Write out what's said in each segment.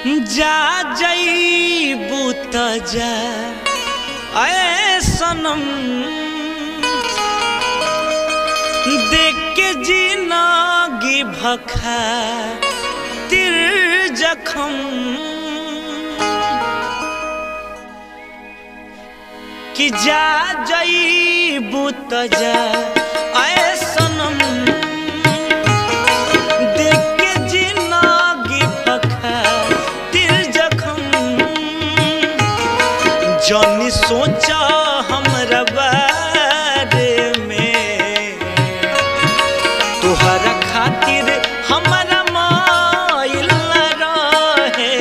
जा जईबू त जा ऐ सनम देख के जिंदगी भखा तिर जखम कि जा जईबू त जा ऐ सनम देख के जिंदगी भखा तिर जखम जानी सोचा हमरा बारे में तुहरा खातिर हमरा माइल रहे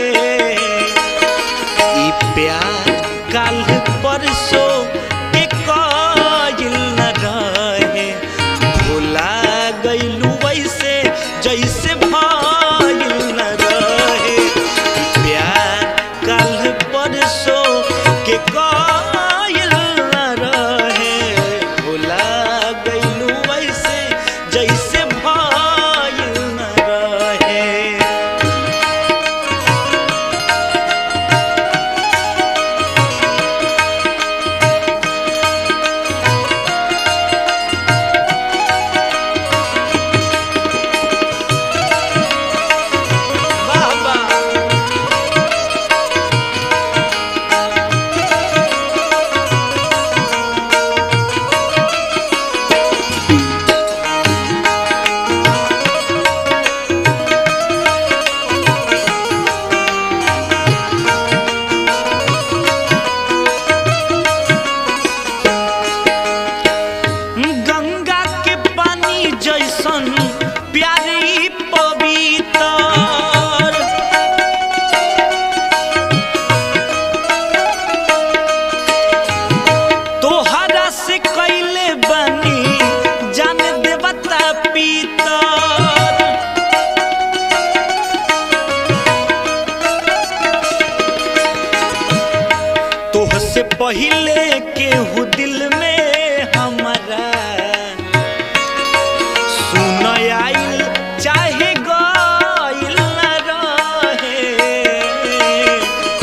ई प्यार काल परसों के कायल न रहे भुला गइलू वैसे जैसे भाइल न रहे प्यार काल परसों के कायल न रहे भुला गइलू वैसे जैसे भाइल न रहे। गंगा के पानी जैसन प्यारी पवित्र तोहरा से कैले बनी जान देवता पीतर तोह से पहिले केहू दिल में हमारा सुन आइल चाहे गइल न रहे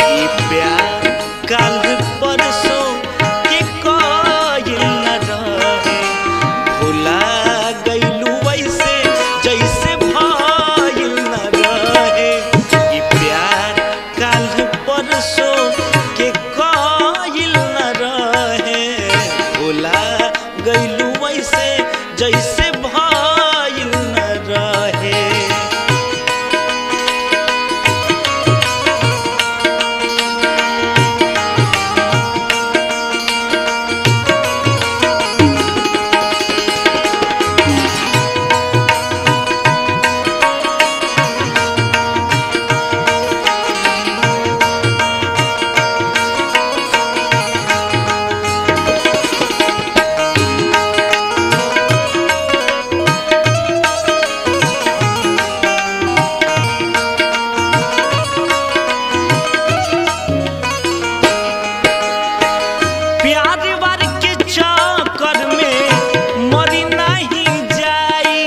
ई प्यार काल परसों के कायल न रहे भुला गइलू वैसे जैसे भाइल न रहे ई प्यार काल परसों के कायल न रहे भुला गइलू वैसे जैसे भाइल न रहे। प्यार वार के चक्कर में मरी नहीं जाई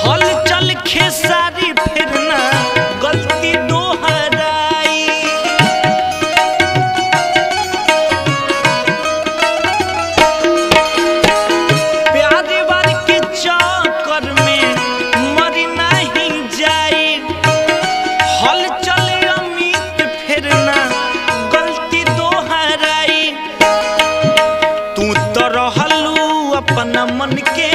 हलचल खेसारी फिर ना गलती दोहराई प्यार वार के चक्कर में मरी नहीं जाई हलचल अमित फिर ना गलती दोहराई तू तो रहलू अपना मन के